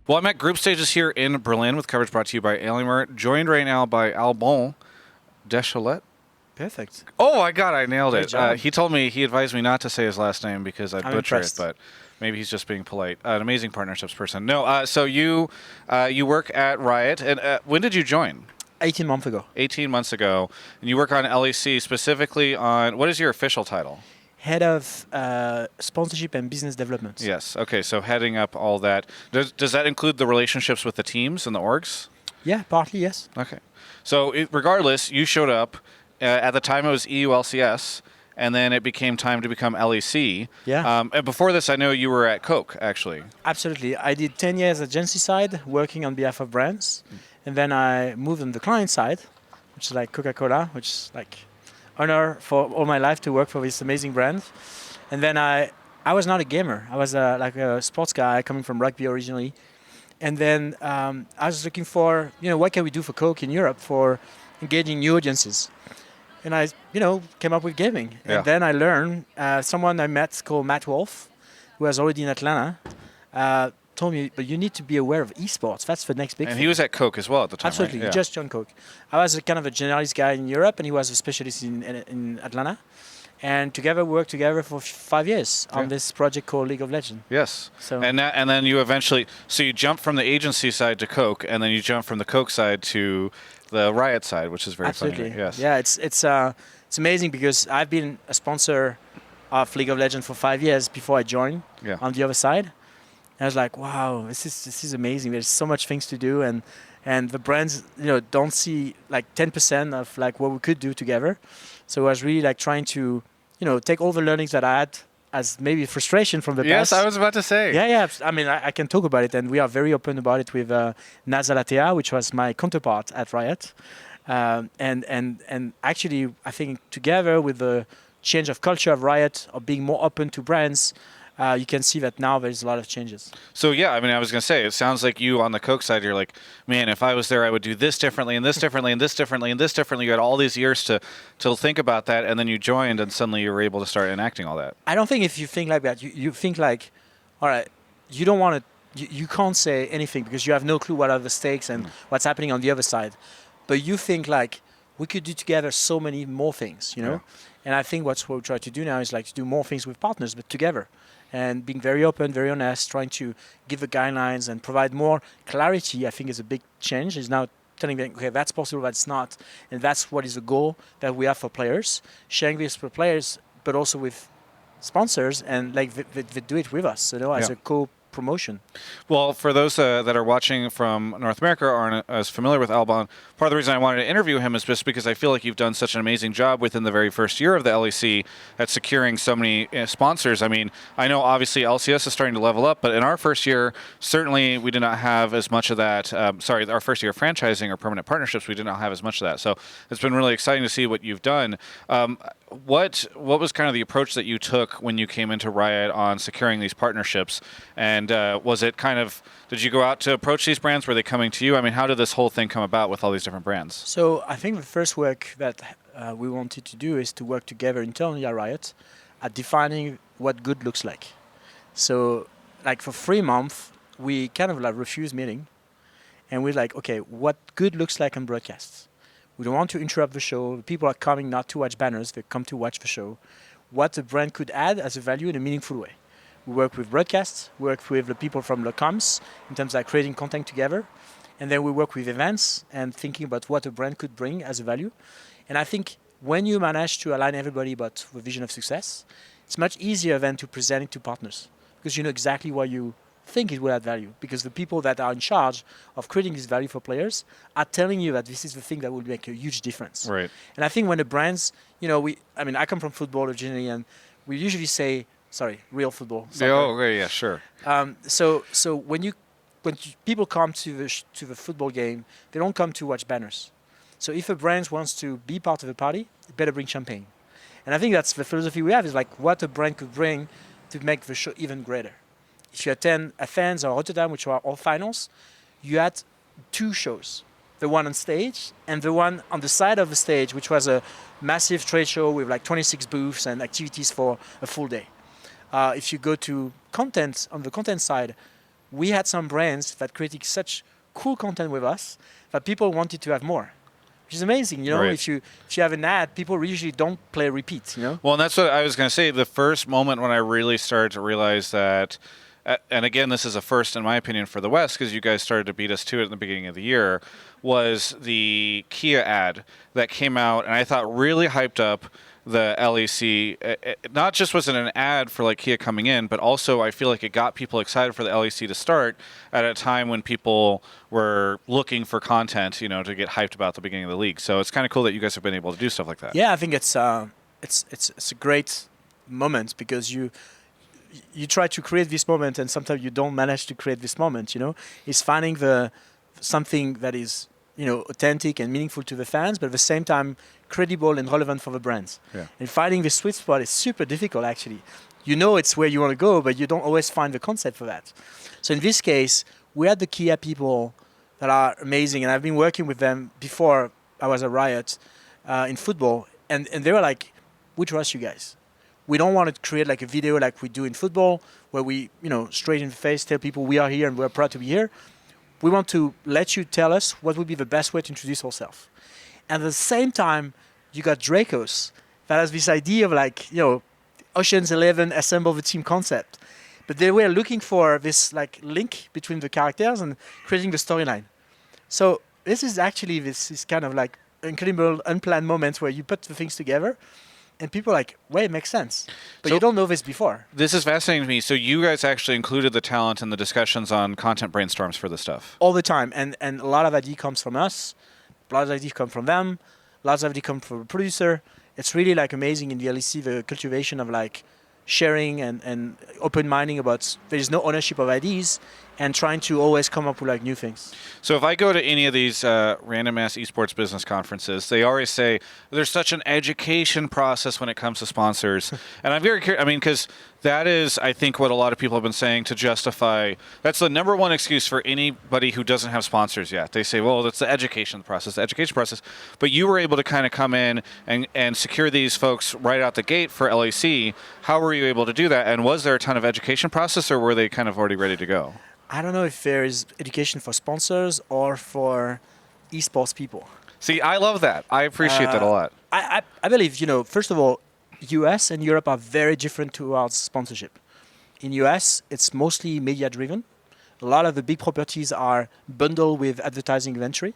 Well, I'm at group stages here in Berlin with coverage brought to you by Alienware, joined right now by Alban Dechelotte. Perfect. Oh my God, I nailed Great it. job. He advised me not to say his last name because I'd I'm butcher impressed. it, but maybe he's just being polite. An amazing partnerships person. No, so you work at Riot, and when did you join? 18 months ago. 18 months ago, and you work on LEC specifically on, what is your official title? Head of sponsorship and business development. Yes. Okay. So heading up all that. Does that include the relationships with the teams and the orgs? Yeah, partly, yes. Okay. So regardless, you showed up. At the time, it was EU-LCS, and then it became time to become LEC. Yeah. And before this, I know you were at Coke, actually. Absolutely. I did 10 years agency side, working on behalf of brands. And then I moved on the client side, which is like Coca-Cola, which is like honor for all my life to work for this amazing brand. And then I was not a gamer. I was like a sports guy coming from rugby originally. And then I was looking for, what can we do for Coke in Europe for engaging new audiences? And I, came up with gaming. Yeah. And then I learned, someone I met called Matt Wolf, who was already in Atlanta, told me, but you need to be aware of esports. That's the next big thing. And he was at Coke as well at the time, Absolutely, right? Yeah. he just joined Coke. I was a kind of a generalist guy in Europe, and he was a specialist in Atlanta. And together, we worked together for 5 years on this project called League of Legends. Yes. So and then you eventually, so you jumped from the agency side to Coke, and then you jumped from the Coke side to the Riot side, which is very absolutely. funny. Yes. Yeah, it's amazing because I've been a sponsor of League of Legends for 5 years before I joined on the other side. And I was like, wow, this is amazing. There's so much things to do, and the brands, don't see like 10% of like what we could do together. So I was really like trying to, take all the learnings that I had as maybe frustration from the past. Yes, I was about to say. Yeah. I mean, I can talk about it, and we are very open about it with Naza Latea, which was my counterpart at Riot. And actually, I think together with the change of culture of Riot, of being more open to brands, you can see that now there's a lot of changes. So yeah, I mean, I was going to say, it sounds like you on the Coke side, you're like, man, if I was there, I would do this differently and this differently and this differently and this differently. You had all these years to think about that, and then you joined, and suddenly you were able to start enacting all that. I don't think if you think like that, you think like, all right, you don't want to, you can't say anything because you have no clue what are the stakes and what's happening on the other side. But you think like, we could do together so many more things, Yeah. And I think what we try to do now is like to do more things with partners, but together. And being very open, very honest, trying to give the guidelines and provide more clarity, I think is a big change. Is now telling them, okay, that's possible, that's not. And that's what is the goal that we have for players. Sharing this for players, but also with sponsors, and like they do it with us, as a co-promotion. Well, for those that are watching from North America or aren't as familiar with Alban, part of the reason I wanted to interview him is just because I feel like you've done such an amazing job within the very first year of the LEC at securing so many sponsors. I mean, I know obviously LCS is starting to level up, but in our first year, certainly we did not have as much of that. Our first year of franchising or permanent partnerships, we did not have as much of that. So it's been really exciting to see what you've done. What was kind of the approach that you took when you came into Riot on securing these partnerships? And was it kind of, did you go out to approach these brands? Were they coming to you? I mean, how did this whole thing come about with all these different brands? So I think the first work that we wanted to do is to work together internally at Riot at defining what good looks like. So like for 3 months, we kind of like refused meeting. And we're like, okay, what good looks like on broadcasts? We don't want to interrupt the show. The people are coming not to watch banners, they come to watch the show. What the brand could add as a value in a meaningful way. We work with broadcasts, work with the people from the comms in terms of creating content together. And then we work with events and thinking about what a brand could bring as a value. And I think when you manage to align everybody about the vision of success, it's much easier then to present it to partners because you know exactly what you think it will add value, because the people that are in charge of creating this value for players are telling you that this is the thing that will make a huge difference. Right. And I think when the brands, I come from football originally, and we usually say, real football. Sure. So when people come to the football game, they don't come to watch banners. So if a brand wants to be part of a party, it better bring champagne. And I think that's the philosophy we have, is like what a brand could bring to make the show even greater. If you attend Athens or Rotterdam, which are all finals, you had 2 shows. The one on stage and the one on the side of the stage, which was a massive trade show with like 26 booths and activities for a full day. If you go to content, on the content side, we had some brands that created such cool content with us that people wanted to have more, which is amazing. You know, Right. if you have an ad, people usually don't play repeat. You know. Well, and that's what I was going to say. The first moment when I really started to realize that, and again, this is a first in my opinion for the West, because you guys started to beat us to it in the beginning of the year, was the Kia ad that came out, and I thought really hyped up the LEC. Not just was it an ad for like Kia coming in, but also I feel like it got people excited for the LEC to start at a time when people were looking for content, you know, to get hyped about the beginning of the league. So it's kind of cool that you guys have been able to do stuff like that. Yeah, I think it's a great moment because you try to create this moment and sometimes you don't manage to create this moment. You know, it's finding the something that is, you know, authentic and meaningful to the fans, but at the same time credible and relevant for the brands. Yeah. And finding the sweet spot is super difficult actually. You know it's where you want to go, but you don't always find the concept for that. So in this case, we had the Kia people that are amazing, and I've been working with them before I was at Riot in football, and they were like, we trust you guys. We don't want to create like a video like we do in football where we, you know, straight in the face tell people we are here and we're proud to be here. We want to let you tell us what would be the best way to introduce ourselves. And at the same time, you got Dracos that has this idea of like, you know, Ocean's 11 assemble the team concept. But they were looking for this like link between the characters and creating the storyline. So this is kind of like incredible unplanned moments where you put the things together and people are like, wait, it makes sense. But So- you don't know this before. This is fascinating to me. So you guys actually included the talent in the discussions on content brainstorms for this stuff. All the time. And a lot of idea comes from us. A lot of idea come from them. Lots of idea come from the producer. It's really like amazing in the LEC, the cultivation of like sharing and open minding about there's no ownership of ideas and trying to always come up with like new things. So if I go to any of these random ass esports business conferences, they always say there's such an education process when it comes to sponsors. And I'm very curious, I mean, because that is, I think, what a lot of people have been saying to justify, that's the number one excuse for anybody who doesn't have sponsors yet. They say, well, that's the education process. But you were able to kind of come in and secure these folks right out the gate for LEC. How were you able to do that? And was there a ton of education process, or were they kind of already ready to go? I don't know if there is education for sponsors or for esports people. See, I love that. I appreciate that a lot. I believe, you know, first of all, US and Europe are very different towards sponsorship. In US, it's mostly media driven. A lot of the big properties are bundled with advertising inventory.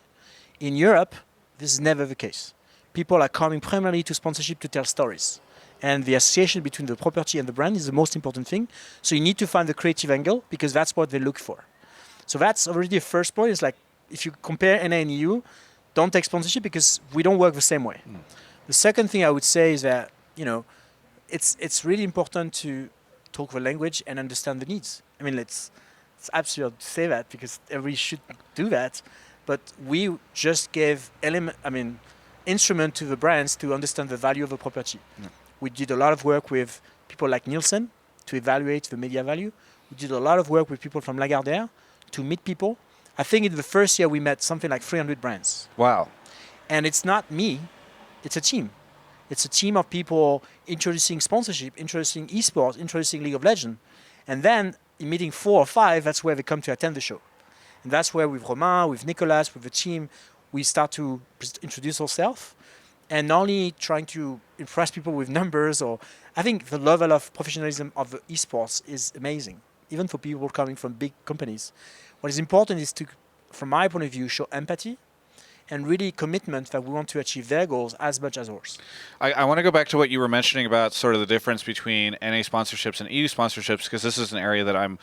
In Europe, this is never the case. People are coming primarily to sponsorship to tell stories. And the association between the property and the brand is the most important thing. So you need to find the creative angle because that's what they look for. So that's already the first point. It's like, if you compare NA and EU, don't take sponsorship because we don't work the same way. The second thing I would say is that, you know, it's really important to talk the language and understand the needs. I mean, it's absurd to say that because everybody should do that. But we just gave instrument to the brands to understand the value of the property. Yeah. We did a lot of work with people like Nielsen to evaluate the media value. We did a lot of work with people from Lagardère to meet people. I think in the first year we met something like 300 brands. Wow. And it's not me, it's a team. It's a team of people introducing sponsorship, introducing esports, introducing League of Legends. And then in meeting 4 or 5, that's where they come to attend the show. And that's where with Romain, with Nicolas, with the team, we start to introduce ourselves. And not only trying to impress people with numbers, or I think the level of professionalism of the esports is amazing, even for people coming from big companies. What is important is to, from my point of view, show empathy and really commitment that we want to achieve their goals as much as ours. I want to go back to what you were mentioning about sort of the difference between NA sponsorships and EU sponsorships, because this is an area that I'm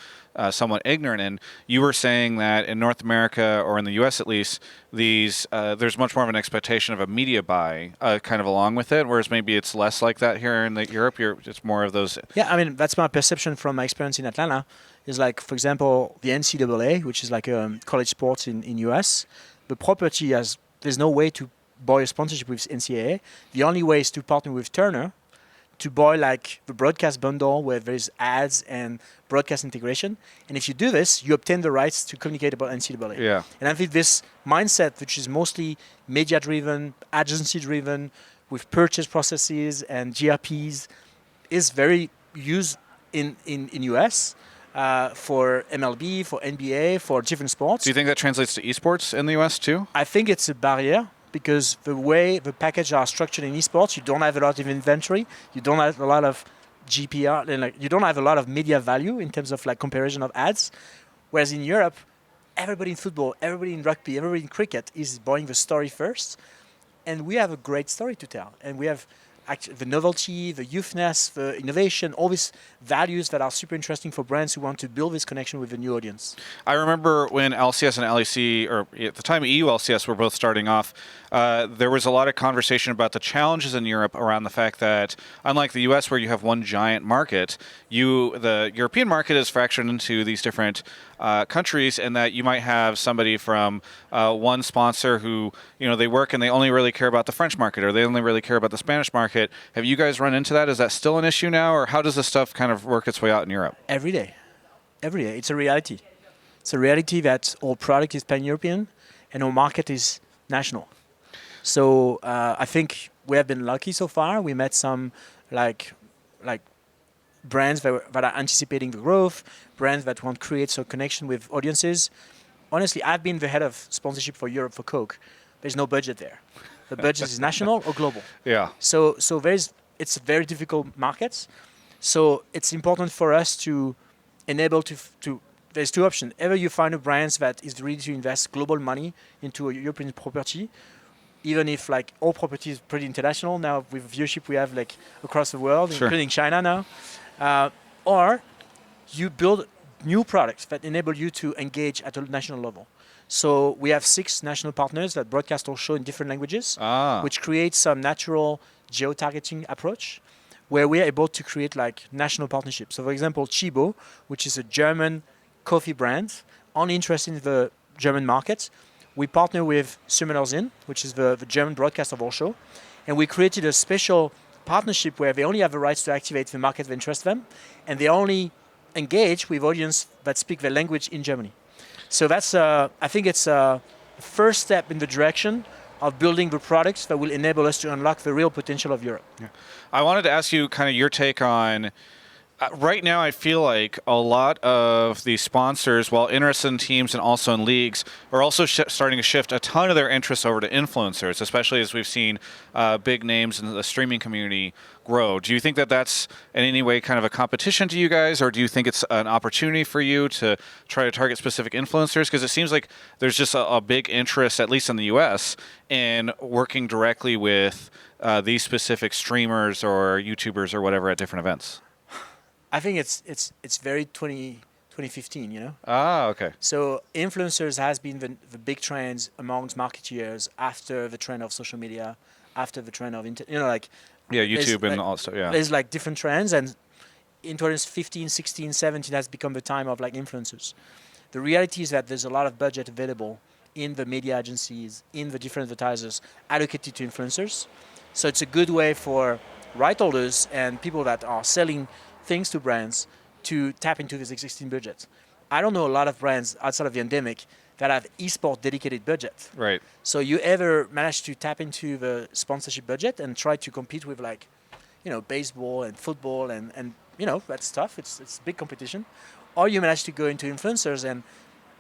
somewhat ignorant in. You were saying that in North America, or in the US at least, there's much more of an expectation of a media buy kind of along with it, whereas maybe it's less like that here in Europe. It's more of those. Yeah, I mean, that's my perception from my experience in Atlanta. Is like, for example, the NCAA, which is like college sports in US. The property there's no way to buy a sponsorship with NCAA. The only way is to partner with Turner to buy like the broadcast bundle where there's ads and broadcast integration. And if you do this, you obtain the rights to communicate about NCAA. Yeah. And I think this mindset, which is mostly media-driven, agency-driven, with purchase processes and GRPs, is very used in US. for MLB, for NBA, for different sports. Do you think that translates to esports in the US too? I think it's a barrier because the way the packages are structured in esports, you don't have a lot of inventory, you don't have a lot of GPR, and like you don't have a lot of media value in terms of like comparison of ads. Whereas in Europe, everybody in football, everybody in rugby, everybody in cricket is buying the story first, and we have a great story to tell, and we have the novelty, the youthness, the innovation, all these values that are super interesting for brands who want to build this connection with a new audience. I remember when LCS and LEC, or at the time EU LCS, were both starting off, there was a lot of conversation about the challenges in Europe around the fact that, unlike the US where you have one giant market, the European market is fractured into these different countries, and that you might have somebody from one sponsor who, they work and they only really care about the French market, or they only really care about the Spanish market. Have you guys run into that? Is that still an issue now, or how does this stuff kind of work its way out in Europe? Every day. It's a reality. It's a reality that our product is pan-European and our market is national. So I think we have been lucky so far. We met some like brands that are anticipating the growth, brands that want to create some connection with audiences. Honestly, I've been the head of sponsorship for Europe for Coke. There's no budget there. The budget is national or global. Yeah. So it's a very difficult market. So it's important for us to enable to there's two options. Either you find a brand that is ready to invest global money into a European property, even if like all property is pretty international now with viewership we have like across the world, sure, including China now, or you build new products that enable you to engage at a national level. So we have 6 national partners that broadcast our show in different languages, which creates some natural geo-targeting approach where we are able to create like national partnerships. So for example, Chibo, which is a German coffee brand, only interested in the German market. We partner with Summersinn, which is the German broadcast of our show, and we created a special partnership where they only have the rights to activate the market that interests them, and they only engage with audience that speak their language in Germany. So that's, I think it's a first step in the direction of building the products that will enable us to unlock the real potential of Europe. Yeah. I wanted to ask you kind of your take on, right now I feel like a lot of the sponsors, while interested in teams and also in leagues, are also starting to shift a ton of their interests over to influencers, especially as we've seen big names in the streaming community grow. Do you think that that's in any way kind of a competition to you guys, or do you think it's an opportunity for you to try to target specific influencers? Because it seems like there's just a big interest, at least in the US, in working directly with these specific streamers or YouTubers or whatever at different events. I think it's very 2015, you know? Okay. So influencers has been the big trends amongst marketeers after the trend of social media, after the trend of, yeah, YouTube and also, yeah. There's like different trends, and in 2015, 16, 17 has become the time of like influencers. The reality is that there's a lot of budget available in the media agencies, in the different advertisers allocated to influencers. So it's a good way for right holders and people that are selling things to brands to tap into this existing budget. I don't know a lot of brands outside of the endemic that have esport dedicated budget. Right. So you ever manage to tap into the sponsorship budget and try to compete with baseball and football and that's tough. It's big competition. Or you manage to go into influencers, and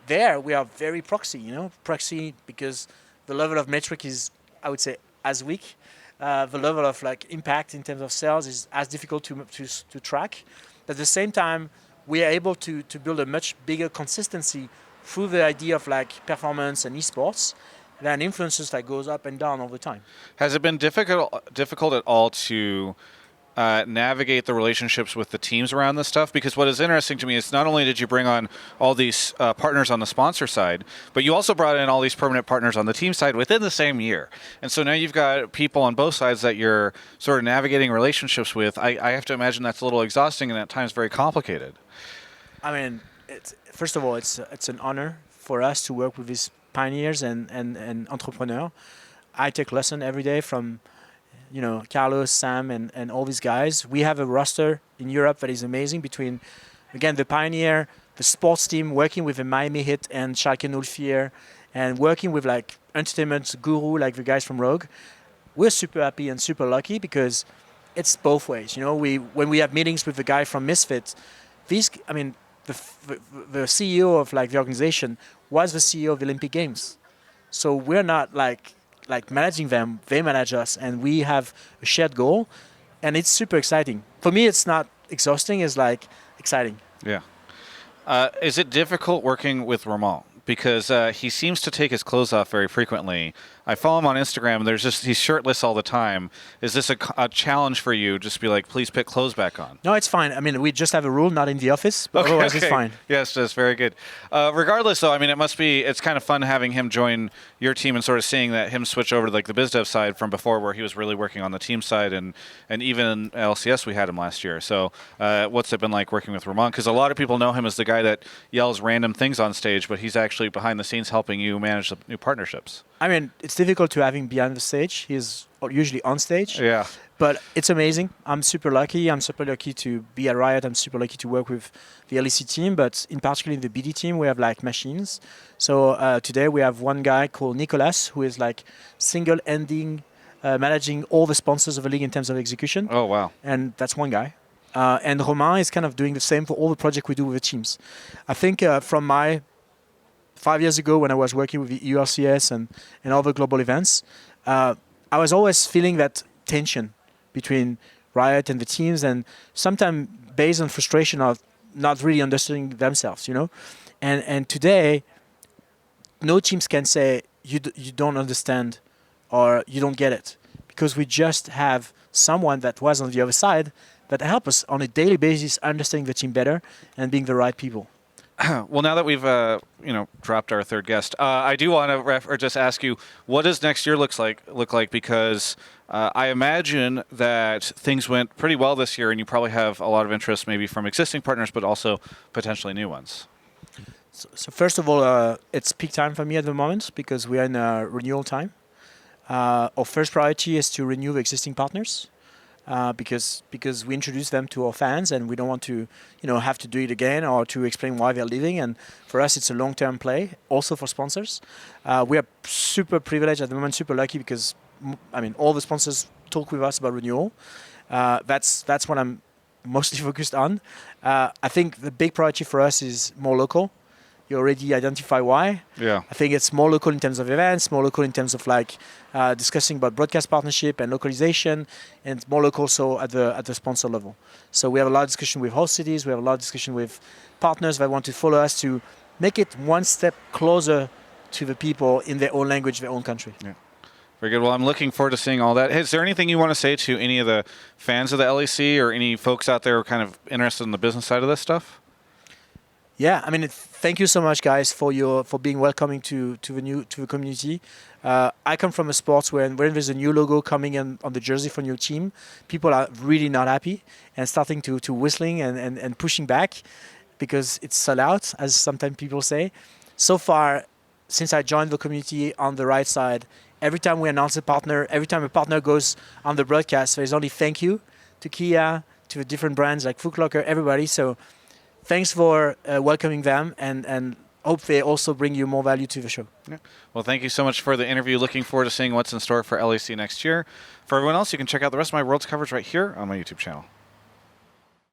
there we are very proxy because the level of metric is, I would say, as weak. The level of like impact in terms of sales is as difficult to track. But at the same time, we are able to build a much bigger consistency through the idea of like performance and esports than influencers that goes up and down all the time. Has it been difficult at all to navigate the relationships with the teams around this stuff? Because what is interesting to me is not only did you bring on all these partners on the sponsor side, but you also brought in all these permanent partners on the team side within the same year. And so now you've got people on both sides that you're sort of navigating relationships with. I have to imagine that's a little exhausting and at times very complicated. I mean, first of all, it's an honor for us to work with these pioneers and entrepreneurs. I take lesson every day from Carlos, Sam, and all these guys. We have a roster in Europe that is amazing between, again, the Pioneer, the sports team, working with the Miami Heat and Schalke 04, and working with like entertainment guru like the guys from Rogue. We're super happy and super lucky because it's both ways. When we have meetings with the guy from Misfit, the the CEO of like the organization was the CEO of the Olympic Games. So we're not like managing them; they manage us, and we have a shared goal, and it's super exciting. For me, it's not exhausting; it's like exciting. Yeah. Is it difficult working with Romain? Because he seems to take his clothes off very frequently. I follow him on Instagram, and he's shirtless all the time. Is this a challenge for you? Just be like, please put clothes back on. No, it's fine. I mean, we just have a rule, not in the office, but otherwise it's fine. Yes, that's very good. Regardless, though, I mean, it's kind of fun having him join your team and sort of seeing that him switch over to like the biz dev side from before, where he was really working on the team side, and even in LCS we had him last year. So what's it been like working with Romain? Because a lot of people know him as the guy that yells random things on stage, but he's actually behind the scenes helping you manage the new partnerships. I mean, it's difficult to have him behind the stage. He's usually on stage. Yeah. But it's amazing. I'm super lucky. I'm super lucky to be at Riot. I'm super lucky to work with the LEC team, but in particular in the BD team, we have like machines. So today we have one guy called Nicolas, who is like single-ending, managing all the sponsors of the league in terms of execution. Oh, wow. And that's one guy. And Romain is kind of doing the same for all the projects we do with the teams. I think from my 5 years ago when I was working with the URCS and other global events, I was always feeling that tension between Riot and the teams, and sometimes based on frustration of not really understanding themselves, you know. And today, no teams can say you don't understand or you don't get it, because we just have someone that was on the other side that help us on a daily basis understanding the team better and being the right people. Well, now that we've dropped our third guest, I do want to just ask you, what does next year look like? Because I imagine that things went pretty well this year, and you probably have a lot of interest, maybe from existing partners, but also potentially new ones. So first of all, it's peak time for me at the moment because we are in renewal time. Our first priority is to renew the existing partners. Because we introduce them to our fans, and we don't want to, have to do it again or to explain why they're leaving. And for us, it's a long-term play, also for sponsors. We are super privileged at the moment, super lucky because, all the sponsors talk with us about renewal. That's what I'm mostly focused on. I think the big priority for us is more local. You already identify why. Yeah. I think it's more local in terms of events, more local in terms of discussing about broadcast partnership and localization, and more local so at the sponsor level. So we have a lot of discussion with host cities. We have a lot of discussion with partners that want to follow us to make it one step closer to the people in their own language, their own country. Yeah. Very good. Well, I'm looking forward to seeing all that. Hey, is there anything you want to say to any of the fans of the LEC or any folks out there who are kind of interested in the business side of this stuff? Yeah, thank you so much, guys, for being welcoming to the community. I come from a sports where when there's a new logo coming in on the jersey for your team, people are really not happy and starting to whistling and pushing back because it's sold out, as sometimes people say. So far, since I joined the community on the right side, every time we announce a partner, every time a partner goes on the broadcast, there's only thank you to Kia, to the different brands like Foot Locker, everybody. So thanks for welcoming them, and hope they also bring you more value to the show. Yeah. Well, thank you so much for the interview. Looking forward to seeing what's in store for LEC next year. For everyone else, you can check out the rest of my Worlds coverage right here on my YouTube channel.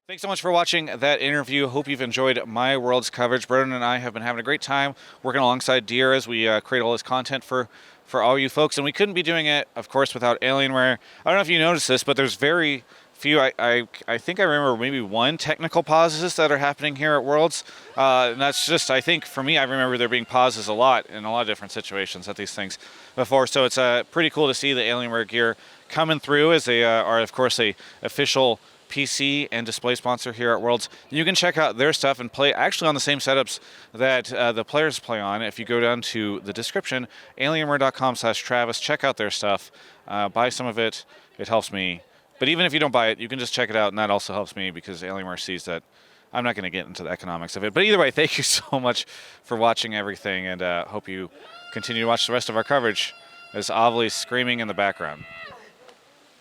Thanks so much for watching that interview. Hope you've enjoyed my Worlds coverage. Brendan and I have been having a great time working alongside Deer as we create all this content for all you folks. And we couldn't be doing it, of course, without Alienware. I don't know if you noticed this, but there's very few, I think I remember maybe one technical pauses that are happening here at Worlds. And that's just, I think for me, I remember there being pauses a lot in a lot of different situations at these things before. So it's pretty cool to see the Alienware gear coming through, as they are, of course, a official PC and display sponsor here at Worlds. You can check out their stuff and play actually on the same setups that the players play on. If you go down to the description, alienware.com/Travis, check out their stuff, buy some of it. It helps me. But even if you don't buy it, you can just check it out, and that also helps me because Alienware sees that I'm not going to get into the economics of it. But either way, thank you so much for watching everything, and hope you continue to watch the rest of our coverage as Avli's screaming in the background.